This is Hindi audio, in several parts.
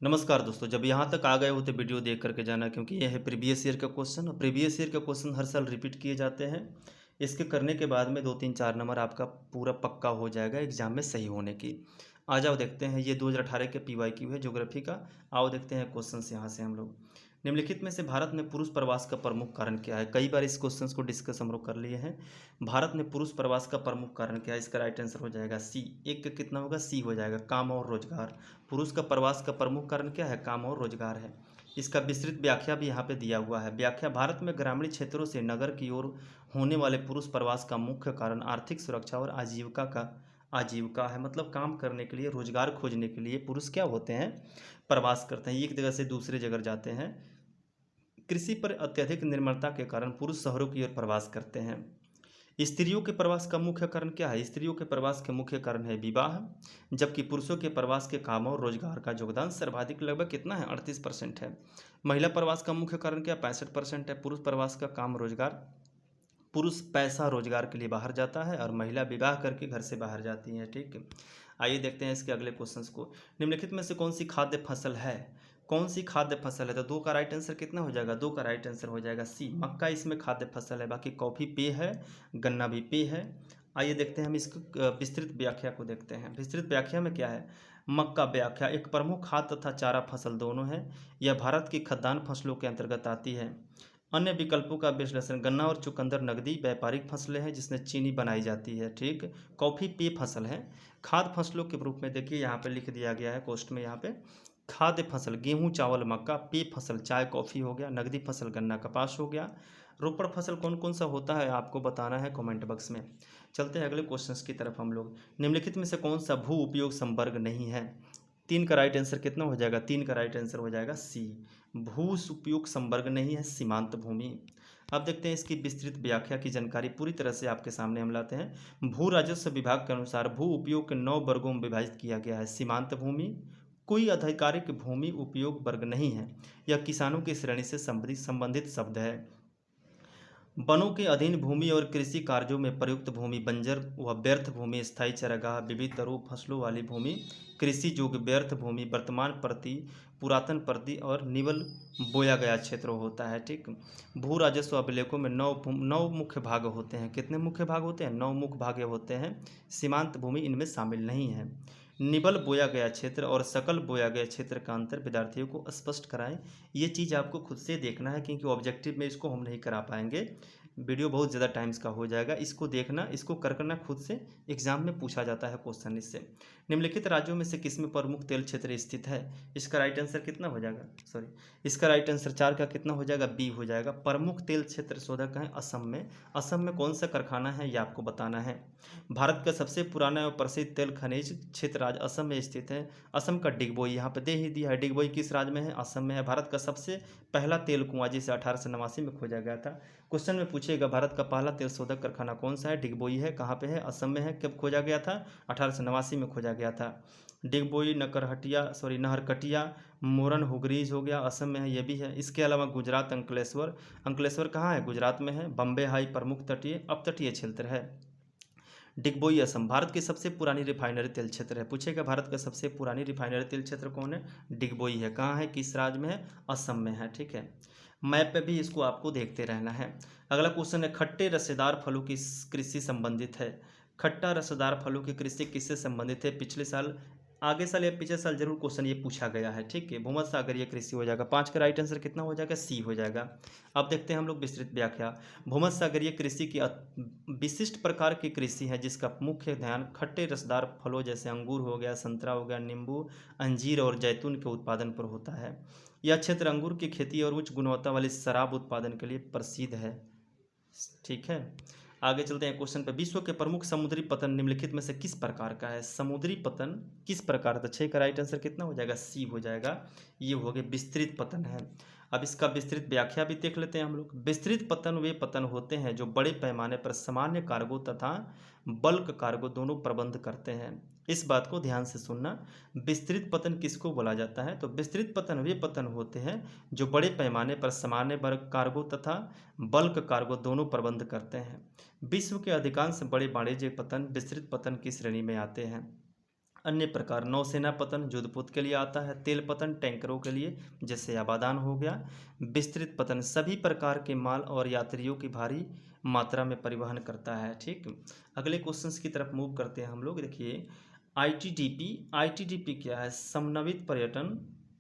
नमस्कार दोस्तों, जब यहाँ तक आ गए हो तो वीडियो देख करके जाना, क्योंकि यह है प्रीवियस ईयर का क्वेश्चन और प्रीवियस ईयर का क्वेश्चन हर साल रिपीट किए जाते हैं। इसके करने के बाद में 2 3 4 नंबर आपका पूरा पक्का हो जाएगा एग्जाम में सही होने की। आ जाओ देखते हैं, ये 2018 के PYQ है ज्योग्राफी का। आओ देखते हैं क्वेश्चन यहाँ से हम लोग। निम्नलिखित में से भारत में पुरुष प्रवास का प्रमुख कारण क्या है? कई बार इस क्वेश्चन को डिस्कस हम लोग कर लिए हैं। भारत में पुरुष प्रवास का प्रमुख कारण क्या है? इसका राइट आंसर हो जाएगा सी। एक का कितना होगा? सी हो जाएगा, काम और रोजगार। पुरुष का प्रवास का प्रमुख कारण क्या है? काम और रोजगार है। इसका विस्तृत व्याख्या भी यहाँ पे दिया हुआ है। व्याख्या: भारत में ग्रामीण क्षेत्रों से नगर की ओर होने वाले पुरुष प्रवास का मुख्य कारण आर्थिक सुरक्षा और आजीविका है। मतलब काम करने के लिए, रोजगार खोजने के लिए पुरुष क्या होते हैं? प्रवास करते हैं, एक जगह से दूसरे जगह जाते हैं। कृषि पर अत्यधिक निर्भरता के कारण पुरुष शहरों की ओर प्रवास करते हैं। स्त्रियों के प्रवास का मुख्य कारण क्या है? स्त्रियों के प्रवास के मुख्य कारण है विवाह, जबकि पुरुषों के प्रवास के काम और रोजगार का योगदान सर्वाधिक लगभग कितना है? 38% है। महिला प्रवास का मुख्य कारण क्या? 65% है। पुरुष प्रवास का काम रोजगार, पुरुष पैसा रोजगार के लिए बाहर जाता है और महिला विवाह करके घर से बाहर जाती है। ठीक है, आइए देखते हैं इसके अगले क्वेश्चंस को। निम्नलिखित में से कौन सी खाद्य फसल है? कौन सी खाद्य फसल है? तो दो का राइट आंसर कितना हो जाएगा? दो का राइट आंसर हो जाएगा सी। मक्का इसमें खाद्य फसल है, बाकी कॉफ़ी पेय है, गन्ना भी पेय है। आइए देखते हैं हम इसको विस्तृत व्याख्या को देखते हैं। विस्तृत व्याख्या में क्या है? मक्का व्याख्या: एक प्रमुख खाद्य तथा चारा फसल दोनों है। यह भारत की खाद्यान्न फसलों के अंतर्गत आती है। अन्य विकल्पों का विश्लेषण: गन्ना और चुकंदर नकदी व्यापारिक फसलें हैं जिसमें चीनी बनाई जाती है। ठीक, कॉफ़ी पेय फसल है। खाद्य फसलों के रूप में देखिए यहाँ पे लिख दिया गया है कोष्ट में, यहाँ पे खाद्य फसल गेहूं चावल मक्का, पेय फसल चाय कॉफ़ी हो गया, नकदी फसल गन्ना कपास हो गया। रोपड़ फसल कौन कौन सा होता है आपको बताना है कमेंट बॉक्स में। चलते हैं अगले क्वेश्चंस की तरफ हम लोग। निम्नलिखित में से कौन सा भू उपयोग संवर्ग नहीं है? तीन का राइट आंसर कितना हो जाएगा? तीन का राइट आंसर हो जाएगा सी। भू उपयोग संवर्ग नहीं है सीमांत भूमि। अब देखते हैं इसकी विस्तृत व्याख्या की जानकारी पूरी तरह से आपके सामने हम लाते हैं। भू राजस्व विभाग के अनुसार भू उपयोग के 9 वर्गों में विभाजित किया गया है। सीमांत भूमि कोई आधिकारिक भूमि उपयोग वर्ग नहीं है, यह किसानों की श्रेणी से संबंधित शब्द है। वनों के अधीन भूमि और कृषि कार्यों में प्रयुक्त भूमि बंजर व व्यर्थ भूमि, स्थायी चारागाह, विविध दरों फसलों वाली भूमि, कृषि योग्य व्यर्थ भूमि, वर्तमान प्रति, पुरातन प्रति और निवल बोया गया क्षेत्र होता है। ठीक, भू राजस्व अभिलेखों में नौ मुख्य भाग होते हैं। कितने मुख्य भाग होते हैं? 9 मुख्य भाग होते हैं। सीमांत भूमि इनमें शामिल नहीं है। निबल बोया गया क्षेत्र और सकल बोया गया क्षेत्र का अंतर विद्यार्थियों को स्पष्ट कराएं। ये चीज़ आपको खुद से देखना है, क्योंकि ऑब्जेक्टिव में इसको हम नहीं करा पाएंगे, वीडियो बहुत ज़्यादा टाइम्स का हो जाएगा। इसको देखना, इसको कर करना खुद से, एग्जाम में पूछा जाता है क्वेश्चन इससे। निम्नलिखित राज्यों में से किसमें प्रमुख तेल क्षेत्र स्थित है? इसका राइट आंसर कितना हो जाएगा? सॉरी, इसका राइट आंसर 4 का कितना हो जाएगा? बी हो जाएगा। प्रमुख तेल क्षेत्र शोधक है असम में। असम में कौन सा कारखाना है ये आपको बताना है। भारत का सबसे पुराना और प्रसिद्ध तेल खनिज क्षेत्र राज्य असम में स्थित है। असम का डिगबोई यहाँ पे दे ही दिया है। डिगबोई किस राज्य में है? असम में है। भारत का सबसे पहला तेल कुआं जिसे 1889 में खोजा गया था। क्वेश्चन में पूछेगा भारत का पहला तेल शोधक कारखाना कौन सा है? डिगबोई है। कहाँ पे है? असम में है। कब खोजा गया था? 1889 में खोजा गया था। डिगबोई, नहरकटिया, मोरन हुगरीज हो गया, असम में है, ये भी है। इसके अलावा गुजरात अंकलेश्वर, अंकलेश्वर कहाँ है? गुजरात में है। बम्बे हाई प्रमुख तटीय अपतटीय क्षेत्र है। डिगबोई असम भारत की सबसे पुरानी रिफाइनरी तेल क्षेत्र है। पूछेगा भारत का सबसे पुरानी रिफाइनरी तेल क्षेत्र कौन है? डिगबोई है। कहाँ है? किस राज्य में है? असम में है। ठीक है, मैप पे भी इसको आपको देखते रहना है। अगला क्वेश्चन है, खट्टे रसेदार फलों की कृषि संबंधित है। खट्टा रसेदार फलों की कृषि किससे संबंधित है? पिछले साल, आगे साल या पिछले साल जरूर क्वेश्चन ये पूछा गया है। ठीक है, भूमध्य सागरीय कृषि हो जाएगा। 5 का राइट आंसर कितना हो जाएगा? सी हो जाएगा। अब देखते हैं हम लोग विस्तृत व्याख्या। भूमध्य सागरीय कृषि की विशिष्ट प्रकार की कृषि है जिसका मुख्य ध्यान खट्टे रसदार फलों जैसे अंगूर हो गया, संतरा हो गया, नींबू, अंजीर और जैतून के उत्पादन पर होता है। यह क्षेत्र अंगूर की खेती और उच्च गुणवत्ता वाली शराब उत्पादन के लिए प्रसिद्ध है। ठीक है, आगे चलते हैं क्वेश्चन पे। विश्व के प्रमुख समुद्री पतन निम्नलिखित में से किस प्रकार का है? समुद्री पतन किस प्रकार का? 6 का राइट आंसर कितना हो जाएगा? सी हो जाएगा। ये हो गया विस्तृत पतन है। अब इसका विस्तृत व्याख्या भी देख लेते हैं हम लोग। विस्तृत पतन वे पतन होते हैं जो बड़े पैमाने पर सामान्य कार्गो तथा बल्क कार्गो दोनों प्रबंध करते हैं। इस बात को ध्यान से सुनना। विस्तृत पतन किसको बोला जाता है? तो विस्तृत पतन वे पतन होते हैं जो बड़े पैमाने पर सामान्य वर्ग कार्गो तथा बल्क कार्गो दोनों प्रबंध करते हैं। विश्व के अधिकांश बड़े वाणिज्य पतन विस्तृत पतन की श्रेणी में आते हैं। अन्य प्रकार नौसेना पतन युद्धपोत के लिए आता है, तेल पतन टैंकरों के लिए जैसे आबादान हो गया, विस्तृत पतन सभी प्रकार के माल और यात्रियों की भारी मात्रा में परिवहन करता है। ठीक, अगले क्वेश्चंस की तरफ मूव करते हैं हम लोग। देखिए आईटीडीपी क्या है?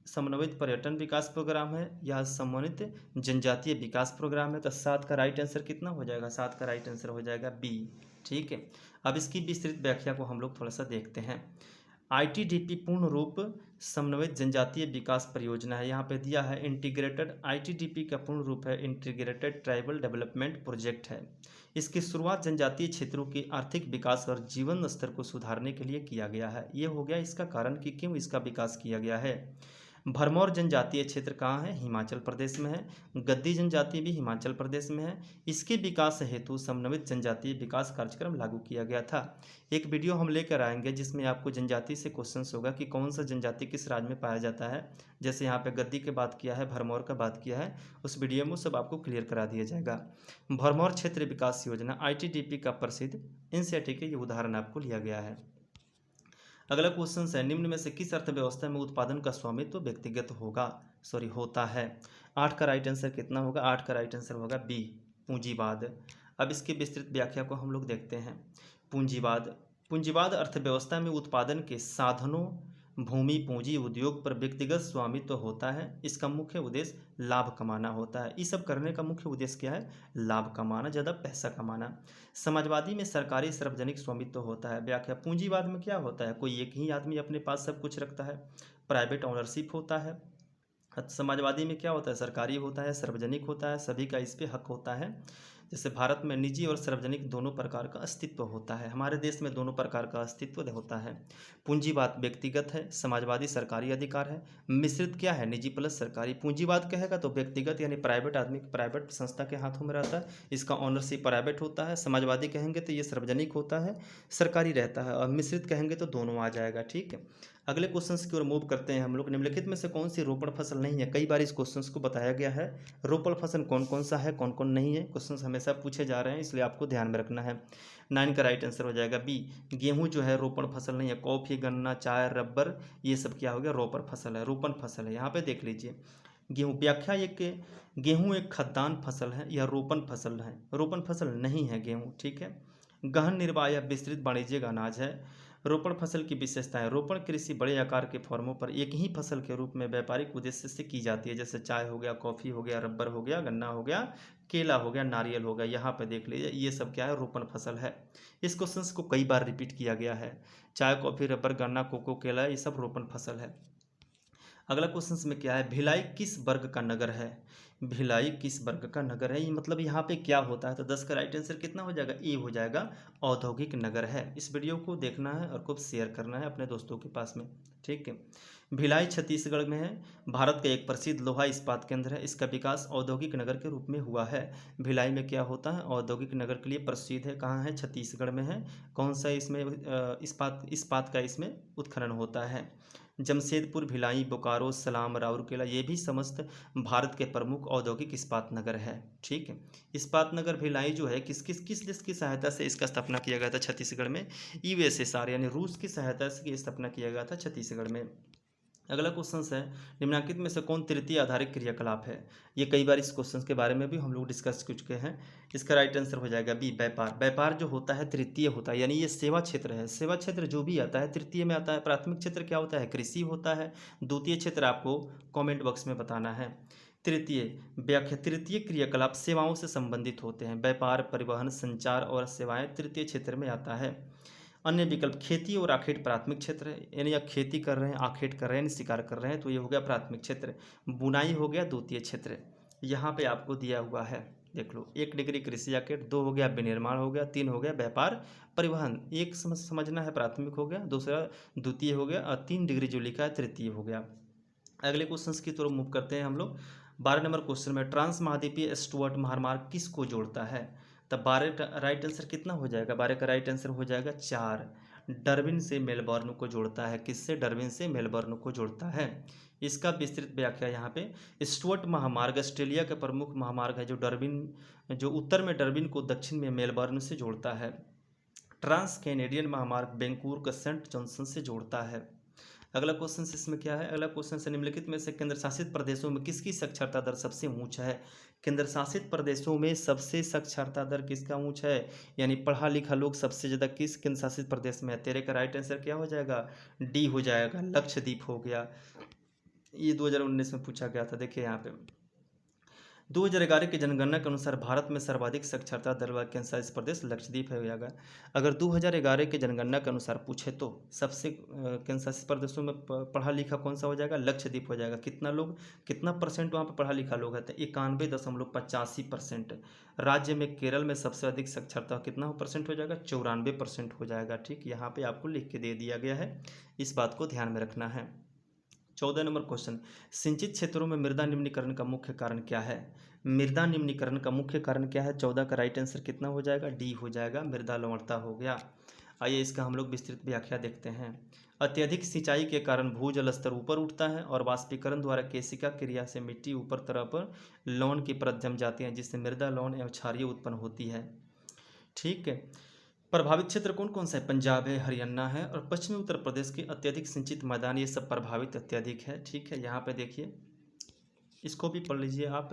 समन्वित पर्यटन विकास प्रोग्राम है या समन्वित जनजातीय विकास प्रोग्राम है। तो 7 का राइट आंसर कितना हो जाएगा? 7 का राइट आंसर हो जाएगा बी। ठीक है, अब इसकी विस्तृत व्याख्या को हम लोग थोड़ा सा देखते हैं। आईटीडीपी पूर्ण रूप समन्वित जनजातीय विकास परियोजना है। यहाँ पे दिया है इंटीग्रेटेड, आईटीडीपी का पूर्ण रूप है इंटीग्रेटेड ट्राइबल डेवलपमेंट प्रोजेक्ट है। इसकी शुरुआत जनजातीय क्षेत्रों के आर्थिक विकास और जीवन स्तर को सुधारने के लिए किया गया है। ये हो गया इसका कारण कि क्यों इसका विकास किया गया है। भरमौर जनजातीय क्षेत्र कहाँ है? हिमाचल प्रदेश में है। गद्दी जनजाति भी हिमाचल प्रदेश में है। इसके विकास हेतु समन्वित जनजातीय विकास कार्यक्रम लागू किया गया था। एक वीडियो हम लेकर आएंगे जिसमें आपको जनजाति से क्वेश्चंस होगा कि कौन सा जनजाति किस राज्य में पाया जाता है। जैसे यहाँ पे गद्दी की बात किया है, भरमौर का बात किया है, उस वीडियो में सब आपको क्लियर करा दिया जाएगा। भरमौर क्षेत्र विकास योजना आईटीडीपी का प्रसिद्ध इनिशिएटिव के ये उदाहरण आपको लिया गया है। अगला क्वेश्चन है, निम्न में से किस अर्थव्यवस्था में उत्पादन का स्वामित्व व्यक्तिगत होता है? 8 का राइट आंसर कितना होगा? 8 का राइट आंसर होगा बी, पूंजीवाद। अब इसकी विस्तृत व्याख्या को हम लोग देखते हैं। पूंजीवाद अर्थव्यवस्था में उत्पादन के साधनों, भूमि, पूंजी, उद्योग पर व्यक्तिगत स्वामित्व होता है। इसका मुख्य उद्देश्य लाभ कमाना होता है। ये सब करने का मुख्य उद्देश्य क्या है? लाभ कमाना, ज़्यादा पैसा कमाना। समाजवादी में सरकारी सार्वजनिक स्वामित्व होता है। व्याख्या, पूंजीवाद में क्या होता है? कोई एक ही आदमी अपने पास सब कुछ रखता है, प्राइवेट ओनरशिप होता है। समाजवादी में क्या होता है? सरकारी होता है, सार्वजनिक होता है, सभी का इस पे हक होता है। जैसे भारत में निजी और सार्वजनिक दोनों प्रकार का अस्तित्व होता है, हमारे देश में दोनों प्रकार का अस्तित्व होता है। पूंजीवाद व्यक्तिगत है, समाजवादी सरकारी अधिकार है। मिश्रित क्या है? निजी प्लस सरकारी। पूंजीवाद कहेगा तो व्यक्तिगत यानी प्राइवेट आदमी, प्राइवेट संस्था के हाथों में रहता है, इसका ओनरशिप प्राइवेट होता है। समाजवादी कहेंगे तो ये सार्वजनिक होता है, सरकारी रहता है। और मिश्रित कहेंगे तो दोनों आ जाएगा। ठीक है, अगले क्वेश्चंस की ओर मूव करते हैं हम लोग। निम्नलिखित में से कौन सी रोपण फसल नहीं है? कई बार इस क्वेश्चंस को बताया गया है। रोपण फसल कौन कौन सा है, कौन कौन नहीं है, क्वेश्चंस हमेशा पूछे जा रहे हैं, इसलिए आपको ध्यान में रखना है। 9 का राइट आंसर हो जाएगा बी, गेहूं जो है रोपण फसल नहीं है। कॉफी, गन्ना, चाय, रबर ये सब क्या हो गया? रोपण फसल है, रोपण फसल है। यहाँ पे देख लीजिए गेहूं, व्याख्या गेहूं एक खाद्यान्न फसल है या रोपण फसल है? रोपण फसल नहीं है गेहूं। ठीक है, गहन निर्वाह या विस्तृत वाणिज्यिक अनाज है। रोपण फसल की विशेषताएं, रोपण कृषि बड़े आकार के फॉर्मों पर एक ही फसल के रूप में व्यापारिक उद्देश्य से की जाती है। जैसे चाय हो गया, कॉफ़ी हो गया, रबर हो गया, गन्ना हो गया, केला हो गया, नारियल हो गया। यहाँ पे देख लीजिए ये सब क्या है? रोपण फसल है। इस क्वेश्चन को कई बार रिपीट किया गया है। चाय, कॉफ़ी, रबर, गन्ना, कोको, केला ये सब रोपण फसल है। अगला क्वेश्चन में क्या है? भिलाई किस वर्ग का नगर है? भिलाई किस वर्ग का नगर है? ये मतलब यहाँ पे क्या होता है? तो 10 का राइट आंसर कितना हो जाएगा? ए हो जाएगा, औद्योगिक नगर है। इस वीडियो को देखना है और खूब शेयर करना है अपने दोस्तों के पास में। ठीक है, भिलाई छत्तीसगढ़ में है। भारत का एक प्रसिद्ध लोहा इस्पात केंद्र है। इसका विकास औद्योगिक नगर के रूप में हुआ है। भिलाई में क्या होता है? औद्योगिक नगर के लिए प्रसिद्ध है। कहाँ है? छत्तीसगढ़ में है। कौन सा इसमें इस्पात का इसमें उत्खनन होता है? जमशेदपुर, भिलाई, बोकारो, सलाम, राउरकेला ये भी समस्त भारत के प्रमुख औद्योगिक इस्पात नगर है। ठीक है, इस्पात नगर भिलाई जो है किस देश की सहायता से इसका स्थापना किया गया था छत्तीसगढ़ में? यूएसएसआर यानी रूस की सहायता से स्थापना किया गया था छत्तीसगढ़ में। अगला क्वेश्चन है, निम्नलिखित में से कौन तृतीय आधारित क्रियाकलाप है? ये कई बार इस क्वेश्चन के बारे में भी हम लोग डिस्कस कर चुके हैं। इसका राइट आंसर हो जाएगा बी, व्यापार। व्यापार जो होता है तृतीय होता है, यानी ये सेवा क्षेत्र है। सेवा क्षेत्र जो भी आता है तृतीय में आता है। प्राथमिक क्षेत्र क्या होता है? कृषि होता है। द्वितीय क्षेत्र आपको कॉमेंट बॉक्स में बताना है। तृतीय व्याख्या, तृतीय क्रियाकलाप सेवाओं से संबंधित होते हैं। व्यापार, परिवहन, संचार और सेवाएं तृतीय क्षेत्र में आता है। अन्य विकल्प, खेती और आखेट प्राथमिक क्षेत्र है, यानी आप खेती कर रहे हैं, आखेट कर रहे हैं, शिकार कर रहे हैं, तो ये हो गया प्राथमिक क्षेत्र। बुनाई हो गया द्वितीय क्षेत्र। यहाँ पे आपको दिया हुआ है, देख लो, 1 डिग्री कृषि आखेट, 2 हो गया विनिर्माण हो गया, 3 हो गया व्यापार परिवहन। एक समझना है प्राथमिक हो गया, दूसरा द्वितीय हो गया, और 3 डिग्री जो लिखा है तृतीय हो गया। अगले क्वेश्चन की तरफ मूव करते हैं हम लोग। 12 नंबर क्वेश्चन में ट्रांस महाद्वीपीय स्टुअर्ट महामार्ग किसको जोड़ता है? तब 12 का राइट आंसर कितना हो जाएगा? 12 का राइट आंसर हो जाएगा 4, डार्विन से मेलबर्न को जोड़ता है। किससे? डार्विन से मेलबर्न को जोड़ता है। इसका विस्तृत व्याख्या यहाँ पे, स्टुअर्ट महामार्ग ऑस्ट्रेलिया का प्रमुख महामार्ग है जो उत्तर में डार्विन को दक्षिण में मेलबर्न से जोड़ता है। ट्रांस कैनेडियन महामार्ग वैंकूवर को सेंट जॉनसन से जोड़ता है। अगला क्वेश्चन इसमें क्या है, अगला क्वेश्चन से निम्नलिखित में से केंद्र शासित प्रदेशों में किसकी साक्षरता दर सबसे ऊंच है। केंद्र शासित प्रदेशों में सबसे साक्षरता दर किसका ऊंच है, यानी पढ़ा लिखा लोग सबसे ज़्यादा किस केंद्र शासित प्रदेश में है। तेरे का राइट आंसर क्या हो जाएगा, डी हो जाएगा, लक्षद्वीप हो गया। ये 2019 में पूछा गया था। देखिए यहाँ पे 2011 की जनगणना के अनुसार भारत में सर्वाधिक साक्षरता दर वाला केंद्र शासित प्रदेश लक्षद्वीप है जाएगा। अगर 2011 की जनगणना के अनुसार पूछे तो सबसे केंद्र शासित प्रदेशों में पढ़ा लिखा कौन सा हो जाएगा, लक्षद्वीप हो जाएगा। कितना लोग, कितना परसेंट वहाँ पर पढ़ा लिखा लोग है, तो 91.85%। राज्य में केरल में सबसे अधिक साक्षरता कितना परसेंट हो जाएगा, 94% हो जाएगा। ठीक, यहाँ पे आपको लिख के दे दिया गया है, इस बात को ध्यान में रखना है। 14 नंबर क्वेश्चन, सिंचित क्षेत्रों में मृदा निम्नीकरण का मुख्य कारण क्या है। मृदा निम्नीकरण का मुख्य कारण क्या है, 14 का राइट आंसर कितना हो जाएगा, डी हो जाएगा, मृदा लवणता हो गया। आइए इसका हम लोग विस्तृत व्याख्या देखते हैं। अत्यधिक सिंचाई के कारण भूजल स्तर ऊपर उठता है और वाष्पीकरण द्वारा केशिका क्रिया से मिट्टी ऊपर तरफ लवण की परत जम जाती है, जिससे मृदा लवण एवं क्षारीय उत्पन्न होती है। ठीक है, प्रभावित क्षेत्र कौन कौन सा है, पंजाब है, हरियाणा है और पश्चिमी उत्तर प्रदेश के अत्यधिक सिंचित मैदान, ये सब प्रभावित अत्यधिक है। ठीक है, यहाँ पे देखिए, इसको भी पढ़ लीजिए आप।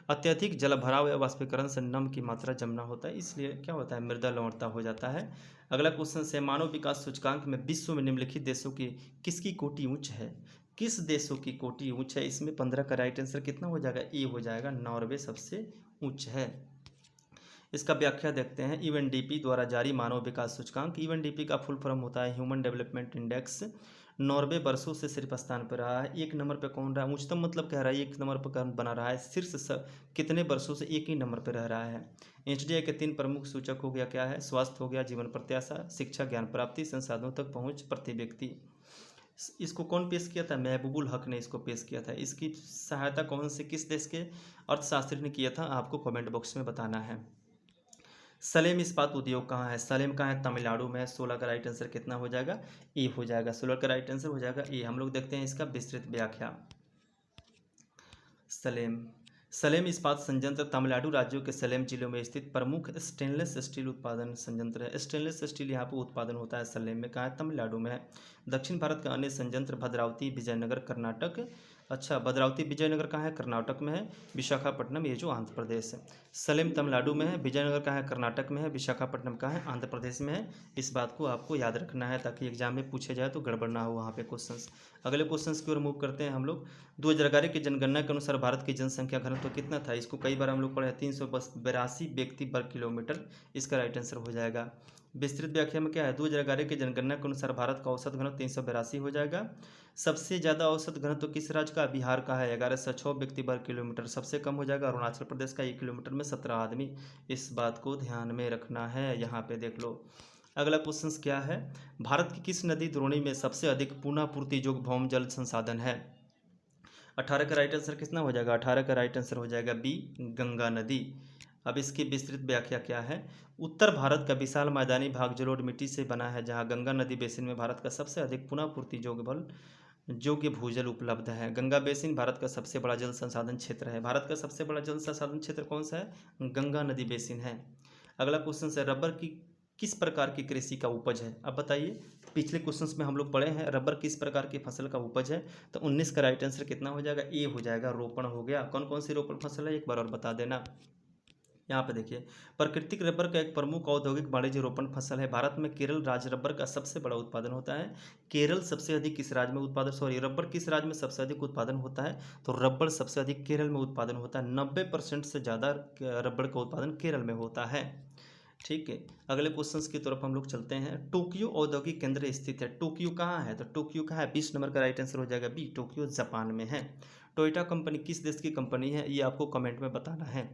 अत्यधिक जलभराव या वाष्पीकरण से नम की मात्रा जमना होता है, इसलिए क्या होता है, मृदा लवणता हो जाता है। अगला क्वेश्चन से, मानव विकास सूचकांक में विश्व में निम्नलिखित देशों की किसकी कोटि उच्च है। किस देशों की कोटि उच्च है, इसमें 15 का राइट आंसर कितना हो जाएगा, ए हो जाएगा, नॉर्वे सबसे उच्च है। इसका व्याख्या देखते हैं। यूएनडीपी द्वारा जारी मानव विकास सूचकांक, यूएनडीपी का फुल फॉर्म होता है ह्यूमन डेवलपमेंट इंडेक्स। नॉर्वे वर्षों से शीर्ष स्थान पर रहा है। एक नंबर पर कौन रहा है, उच्चतम मतलब कह रहा है एक नंबर पर बना रहा है, शीर्ष कितने वर्षों से एक ही नंबर पर रह रहा है। एचडीआई के 3 प्रमुख सूचक हो गया, क्या है, स्वास्थ्य हो गया, जीवन प्रत्याशा, शिक्षा ज्ञान प्राप्ति, संसाधनों तक पहुँच प्रति व्यक्ति। इसको कौन पेश किया था, महबूबुल हक ने इसको पेश किया था। इसकी सहायता कौन से किस देश के अर्थशास्त्री ने किया था, आपको कमेंट बॉक्स में बताना है। सलेम इस्पात उद्योग कहाँ है, सलेम कहाँ है, तमिलनाडु में है। 16 का राइट आंसर कितना हो जाएगा, ए हो जाएगा, 16 का राइट आंसर हो जाएगा ए। हम लोग देखते हैं इसका विस्तृत व्याख्या। सलेम इस्पात संयंत्र तमिलनाडु राज्यों के सलेम जिलों में स्थित प्रमुख स्टेनलेस स्टील उत्पादन संयंत्र है। स्टेनलेस स्टील यहाँ पर उत्पादन होता है सलेम में, कहाँ है, तमिलनाडु में है। दक्षिण भारत का अन्य संयंत्र भद्रावती विजयनगर कर्नाटक, अच्छा भद्रावती विजयनगर कहाँ है, कर्नाटक में है। विशाखापट्टनम ये जो आंध्र प्रदेश है। सलेम तमिलनाडु में है, विजयनगर कहाँ है, कर्नाटक में है। विशाखापट्टनम कहाँ है, आंध्र प्रदेश में है। इस बात को आपको याद रखना है ताकि एग्जाम में पूछे जाए तो गड़बड़ ना हो वहाँ पे क्वेश्चंस। अगले क्वेश्चंस की ओर मूव करते हैं हम लोग। 2011 की जनगणना के अनुसार भारत की जनसंख्या घनत्व कितना था, इसको कई बार हम लोग पढ़े हैं, 382 व्यक्ति वर्ग किलोमीटर, इसका राइट आंसर हो जाएगा। विस्तृत व्याख्या में क्या है, 2011 की जनगणना के अनुसार भारत का औसत घनत्व 382 हो जाएगा। सबसे ज़्यादा औसत घनत्व किस राज्य का, बिहार का है, 1106 व्यक्ति वर्ग किलोमीटर। सबसे कम हो जाएगा अरुणाचल प्रदेश का, 1 किलोमीटर में 17 आदमी। इस बात को ध्यान में रखना है, यहाँ पे देख लो। अगला क्वेश्चन क्या है, भारत की किस नदी द्रोणी में सबसे अधिक पुनः पूर्ति योग्य भौम जल संसाधन है। 18 का राइट आंसर कितना हो जाएगा, 18 का राइट आंसर हो जाएगा बी, गंगा नदी। अब इसकी विस्तृत व्याख्या क्या है, उत्तर भारत का विशाल मैदानी भाग जलोढ़ मिट्टी से बना है, जहां गंगा नदी बेसिन में भारत का सबसे अधिक पुनः पूर्ति योग्य भूजल उपलब्ध है। गंगा बेसिन भारत का सबसे बड़ा जल संसाधन क्षेत्र है। भारत का सबसे बड़ा जल संसाधन क्षेत्र कौन सा है, गंगा नदी बेसिन है। अगला क्वेश्चन है, रबर की किस प्रकार की कृषि का उपज है। अब बताइए, पिछले क्वेश्चंस में हम लोग पढ़े हैं रबर किस प्रकार की फसल का उपज है, तो 19 का राइट आंसर कितना हो जाएगा, ए हो जाएगा, रोपण हो गया। कौन कौन सी रोपण फसल है एक बार और बता देना। यहाँ पे देखिए, प्राकृतिक रबर का एक प्रमुख औद्योगिक वाणिज्य रोपण फसल है। भारत में केरल राज्य रबर का सबसे बड़ा उत्पादन होता है। केरल सबसे अधिक किस राज्य में उत्पादन, रबर किस राज्य में सबसे अधिक उत्पादन होता है, तो रबर सबसे अधिक केरल में उत्पादन होता है। 90% से ज़्यादा रबर का उत्पादन केरल में होता है। ठीक है, अगले क्वेश्चंस की तरफ हम लोग चलते हैं। टोक्यो औद्योगिक केंद्र स्थित है। टोक्यो कहाँ है, तो टोक्यो कहाँ है, 20 नंबर का राइट आंसर हो जाएगा बी, टोक्यो जापान में है। टोयोटा कंपनी किस देश की कंपनी है, ये आपको कमेंट में बताना है।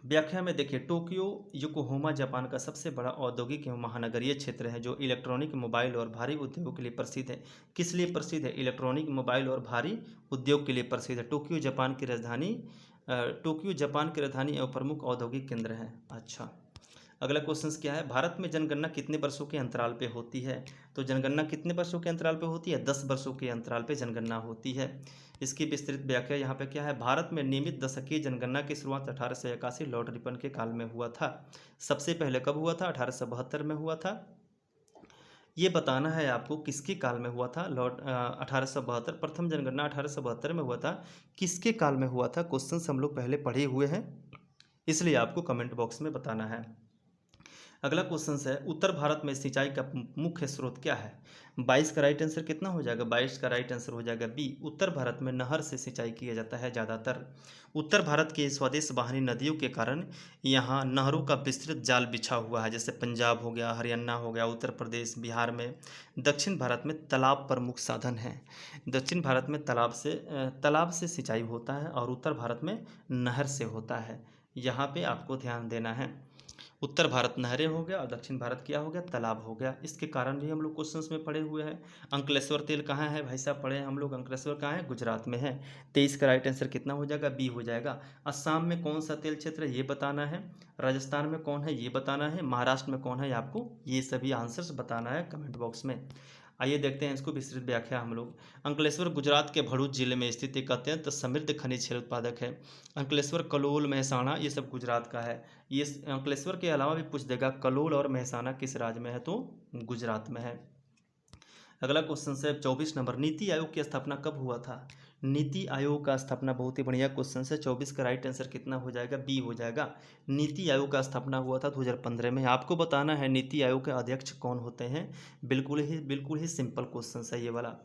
व्याख्या में देखिए, टोक्यो योकोहामा जापान का सबसे बड़ा औद्योगिक एवं महानगरीय क्षेत्र है, जो इलेक्ट्रॉनिक, मोबाइल और भारी उद्योगों के लिए प्रसिद्ध है। किस लिए प्रसिद्ध है, इलेक्ट्रॉनिक, मोबाइल और भारी उद्योग के लिए प्रसिद्ध है। टोक्यो जापान की राजधानी एवं प्रमुख औद्योगिक केंद्र है। अच्छा, अगला क्वेश्चन क्या है, भारत में जनगणना कितने वर्षों के अंतराल पे होती है? तो जनगणना कितने वर्षों के अंतराल पे होती है? 10 वर्षों के अंतराल पे जनगणना होती है। इसकी विस्तृत व्याख्या यहाँ पे क्या है, भारत में नियमित दशकीय जनगणना की शुरुआत 1881 लॉर्ड रिपन के काल में हुआ था। सबसे पहले कब हुआ था? 1872 में हुआ था। ये बताना है आपको किसके काल में हुआ था। लॉर्ड 1872, प्रथम जनगणना 1872 में हुआ था। किसके काल में हुआ था? क्वेश्चन हम लोग पहले पढ़े हुए हैं, इसलिए आपको कमेंट बॉक्स में बताना है। अगला क्वेश्चन है, उत्तर भारत में सिंचाई का मुख्य स्रोत क्या है? 22 का राइट आंसर कितना हो जाएगा? 22 का राइट आंसर हो जाएगा बी, उत्तर भारत में नहर से सिंचाई किया जाता है ज़्यादातर। उत्तर भारत की स्वदेश वाहिनी नदियों के कारण यहाँ नहरों का विस्तृत जाल बिछा हुआ है, जैसे पंजाब हो गया, हरियाणा हो गया, उत्तर प्रदेश, बिहार में। दक्षिण भारत में तालाब प्रमुख साधन है। दक्षिण भारत में तालाब से सिंचाई होता है और उत्तर भारत में नहर से होता है। यहाँ पे आपको ध्यान देना है। उत्तर भारत नहरें हो गया और दक्षिण भारत क्या हो गया? तालाब हो गया। इसके कारण भी हम लोग क्वेश्चंस में पढ़े हुए हैं। अंकलेश्वर तेल कहाँ है भाई साहब? पढ़े हैं हम लोग। अंकलेश्वर कहाँ है? गुजरात में है। 23 का राइट आंसर कितना हो जाएगा? बी हो जाएगा। असम में कौन सा तेल क्षेत्र है ये बताना है। राजस्थान में कौन है ये बताना है। महाराष्ट्र में कौन है आपको ये सभी आंसर्स बताना है कमेंट बॉक्स में। आइए देखते हैं इसको विस्तृत व्याख्या हम लोग। अंकलेश्वर गुजरात के भरूच जिले में स्थित एक अत्यंत समृद्ध खनिज तेल उत्पादक है। अंकलेश्वर, कलोल, महसाणा ये सब गुजरात का है। ये अंकलेश्वर के अलावा भी पूछ देगा कलोल और महसाणा किस राज्य में है, तो गुजरात में है। अगला क्वेश्चन है 24 नंबर, नीति आयोग की स्थापना कब हुआ था? नीति आयोग का स्थापना, बहुत ही बढ़िया क्वेश्चन है। 24 का राइट आंसर कितना हो जाएगा? बी हो जाएगा। नीति आयोग का स्थापना हुआ था 2015 में। आपको बताना है नीति आयोग के अध्यक्ष कौन होते हैं। बिल्कुल ही सिंपल क्वेश्चन है ये वाला।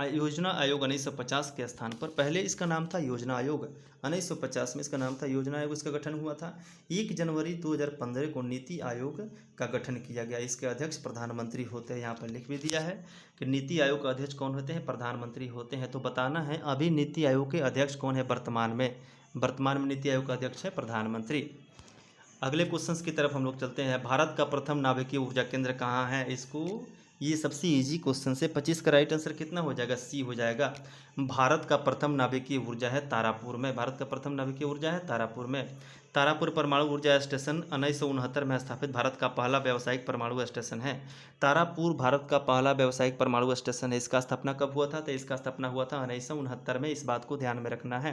योजना आयोग 1950 के स्थान पर, पहले इसका नाम था योजना आयोग, 1950 में इसका नाम था योजना आयोग। इसका गठन हुआ था 1 जनवरी 2015 को नीति आयोग का गठन किया गया। इसके अध्यक्ष प्रधानमंत्री होते हैं। यहाँ पर लिख भी दिया है कि नीति आयोग का अध्यक्ष कौन होते हैं? प्रधानमंत्री होते हैं। तो बताना है अभी नीति आयोग के अध्यक्ष कौन है वर्तमान में। वर्तमान में नीति आयोग का अध्यक्ष है प्रधानमंत्री। अगले क्वेश्चंस की तरफ हम लोग चलते हैं। भारत का प्रथम नाभिकीय ऊर्जा केंद्र कहाँ है? इसको, ये सबसे इजी क्वेश्चन है। 25 का राइट आंसर कितना हो जाएगा? सी हो जाएगा। भारत का प्रथम नाभिकीय ऊर्जा है तारापुर में। भारत का प्रथम नाभिकीय ऊर्जा है तारापुर में। तारापुर परमाणु ऊर्जा स्टेशन 1969 में स्थापित भारत का पहला व्यावसायिक परमाणु स्टेशन है। तारापुर भारत का पहला व्यावसायिक परमाणु स्टेशन है। इसका स्थापना कब हुआ था? तो इसका स्थापना हुआ था 1969 में। इस बात को ध्यान में रखना है।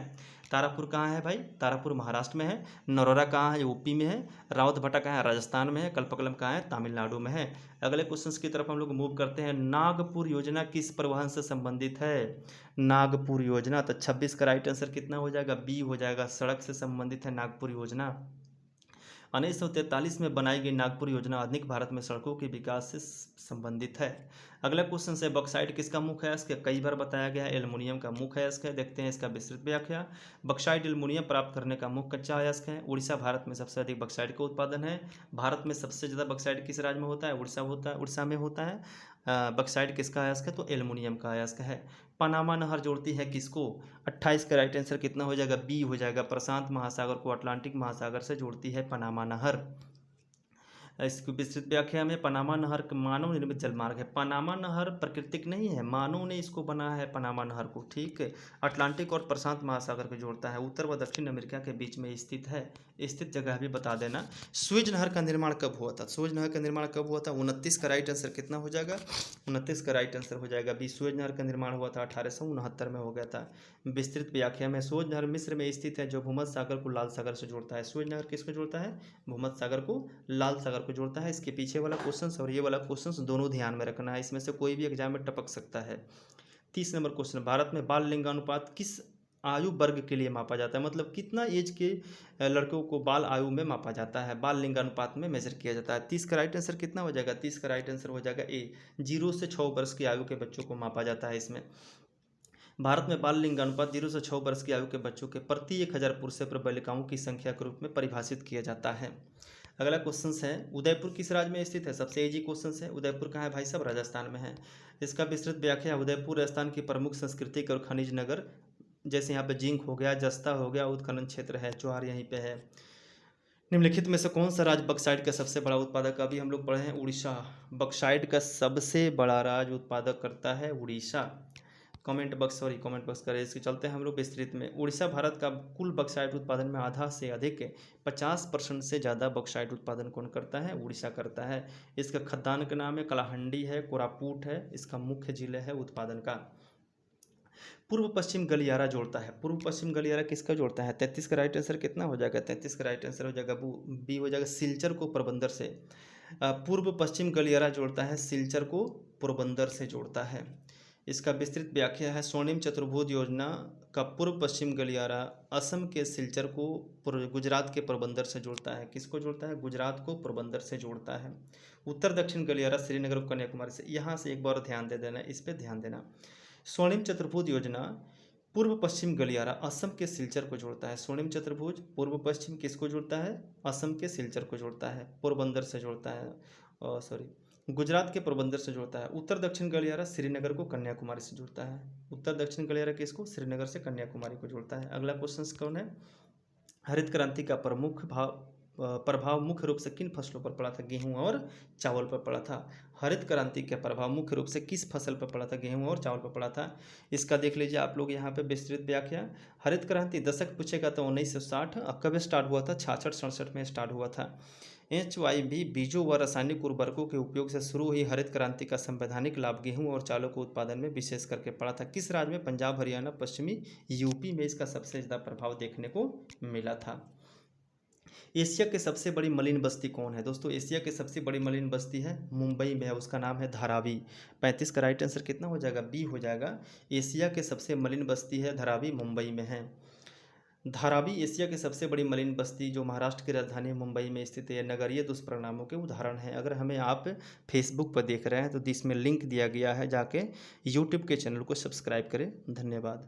तारापुर कहाँ है भाई? तारापुर महाराष्ट्र में है। नरोरा कहाँ है? यूपी में है। रावतभट्टा कहाँ है? राजस्थान में है। कल्पकलम कहाँ है? तमिलनाडु में है। अगले क्वेश्चन की तरफ हम लोग मूव करते हैं। नागपुर योजना किस परिवहन से संबंधित है? नागपुर योजना, तो 26 का राइट आंसर कितना हो जाएगा? बी हो जाएगा। सड़क से संबंधित है नागपुर योजना। 1943 में बनाई गई नागपुर योजना आधुनिक भारत में सड़कों के विकास से संबंधित है। अगला क्वेश्चन है, बॉक्साइट किसका मुख्य अयस्क है? कई बार बताया गया है, एल्युमिनियम का मुख्य अयस्क है। देखते हैं इसका विस्तृत व्याख्या। बॉक्साइट एल्युमिनियम प्राप्त करने का मुख्य कच्चा अयस्क है। उड़ीसा भारत में सबसे अधिक बॉक्साइट का उत्पादन है। भारत में सबसे ज़्यादा बॉक्साइट किस राज्य में होता है? उड़ीसा में होता है। बॉक्साइट किसका अयस्क है? तो एल्युमिनियम का अयस्क है। पनामा नहर जोड़ती है किसको? 28 का राइट आंसर कितना हो जाएगा? बी हो जाएगा। प्रशांत महासागर को अटलांटिक महासागर से जोड़ती है पनामा नहर। इसकी विस्तृत व्याख्या में, पनामा नहर मानव निर्मित जलमार्ग है। पनामा नहर प्राकृतिक नहीं है, मानव ने इसको बनाया है पनामा नहर को। ठीक है, अटलांटिक और प्रशांत महासागर को जोड़ता है। उत्तर व दक्षिण अमेरिका के बीच में स्थित है। स्थित जगह भी बता देना। स्वेज नहर का निर्माण कब हुआ था? स्वेज नहर का निर्माण कब हुआ था? 29 का राइट आंसर कितना हो जाएगा? 29 का राइट आंसर हो जाएगा बी। स्वेज नहर का निर्माण हुआ था 1869 में हो गया था। विस्तृत व्याख्या में, स्वेज नहर मिस्र में स्थित है जो भूमध्य सागर को लाल सागर से जोड़ता है। स्वेज नहर किसको जोड़ता है? भूमध्य सागर को लाल सागर को जोड़ता है। इसके पीछे वाला क्वेश्चन और ये वाला क्वेश्चन दोनों ध्यान में रखना है, इसमें से कोई भी एग्जाम में टपक सकता है। 30 नंबर क्वेश्चन, भारत में बाल लिंगानुपात किस आयु वर्ग के लिए मापा जाता है? मतलब कितना एज के लड़कों को बाल आयु में मापा जाता है, बाल लिंगानुपात में मेजर किया जाता है। 30 का राइट आंसर कितना हो जाएगा? 30 का राइट आंसर हो जाएगा ए। 0 से 6 वर्ष की आयु के बच्चों को मापा जाता है इसमें। भारत में बाल लिंगानुपात 0 से 6 वर्ष की आयु के बच्चों के प्रति 1000 पुरुषों पर बालिकाओं की संख्या के रूप में परिभाषित किया जाता है। अगला क्वेश्चन है, उदयपुर किस राज्य में स्थित है? सबसे इजी क्वेश्चन है। उदयपुर कहाँ है भाई साहब? राजस्थान में है। इसका विस्तृत व्याख्या, उदयपुर राजस्थान की प्रमुख सांस्कृतिक और खनिज नगर, जैसे यहाँ पे जिंक हो गया, जस्ता हो गया, उत्खनन क्षेत्र है, ज्वार यहीं पे है। निम्नलिखित में से कौन सा राज्य बॉक्साइट का सबसे बड़ा उत्पादक? अभी हम लोग पढ़े हैं उड़ीसा। बॉक्साइट का सबसे बड़ा राज्य उत्पादक करता है उड़ीसा। कमेंट बॉक्स करें। इसके चलते हम लोग विस्तृत में उड़ीसा भारत का कुल बॉक्साइट उत्पादन में आधा से अधिक 50% से ज़्यादा बॉक्साइट उत्पादन कौन करता है? उड़ीसा करता है। इसका खदान का नाम है कलाहंडी है, कोरापुट है, इसका मुख्य जिले है उत्पादन का। पूर्व पश्चिम गलियारा जोड़ता है। पूर्व पश्चिम गलियारा किसका जोड़ता है? 33 का राइट आंसर कितना हो जाएगा? 33 का राइट आंसर हो जाएगा बी हो जाएगा, सिलचर को पोरबंदर से। पूर्व पश्चिम गलियारा जोड़ता है, सिलचर को पोरबंदर से जोड़ता है। इसका विस्तृत व्याख्या है, स्वर्णिम चतुर्भुज योजना का पूर्व पश्चिम गलियारा असम के सिलचर को गुजरात के पोरबंदर से जोड़ता है। किसको जोड़ता है? गुजरात को पोरबंदर से जोड़ता है। उत्तर दक्षिण गलियारा श्रीनगर और कन्याकुमारी से। यहाँ से एक बार ध्यान दे देना, इस पर ध्यान देना। स्वर्णिम चतुर्भुज योजना पूर्व पश्चिम गलियारा असम के सिलचर को जोड़ता है। स्वर्णिम चतुर्भुज पूर्व पश्चिम किसको जोड़ता है? असम के सिलचर को जोड़ता है, पोरबंदर से जोड़ता है, गुजरात के पोरबंदर से जोड़ता है। उत्तर दक्षिण गलियारा श्रीनगर को कन्याकुमारी से जोड़ता है। उत्तर दक्षिण गलियारा किसको? श्रीनगर से कन्याकुमारी को जोड़ता है। अगला क्वेश्चन कौन है? हरित क्रांति का प्रभाव मुख्य रूप से किन फसलों पर पड़ा था? गेहूं और चावल पर पड़ा था। हरित क्रांति का प्रभाव मुख्य रूप से किस फसल पर पड़ा था? गेहूं और चावल पर पड़ा था। इसका देख लीजिए आप लोग यहाँ पे विस्तृत व्याख्या। हरित क्रांति दशक पूछेगा तो 1960। कब स्टार्ट हुआ था? 66-67 में स्टार्ट हुआ था। HYV बीजों व रासायनिक उर्वरकों के उपयोग से शुरू हुई हरित क्रांति का संवैधानिक लाभ गेहूं और चावल के उत्पादन में विशेष करके पड़ा था। किस राज्य में? पंजाब, हरियाणा, पश्चिमी यूपी में इसका सबसे ज़्यादा प्रभाव देखने को मिला था। एशिया की सबसे बड़ी मलिन बस्ती कौन है? दोस्तों एशिया की सबसे बड़ी मलिन बस्ती है मुंबई में है, उसका नाम है धारावी। 35 का राइट आंसर कितना हो जाएगा? बी हो जाएगा। एशिया के सबसे मलिन बस्ती है धारावी, मुंबई में है। धारावी एशिया की सबसे बड़ी मलिन बस्ती जो महाराष्ट्र की राजधानी मुंबई में स्थित है। नगरीय दुष्परिणामों के उदाहरण है। अगर हमें आप फेसबुक पर देख रहे हैं तो इसमें लिंक दिया गया है, जाके यूट्यूब के चैनल को सब्सक्राइब करें। धन्यवाद।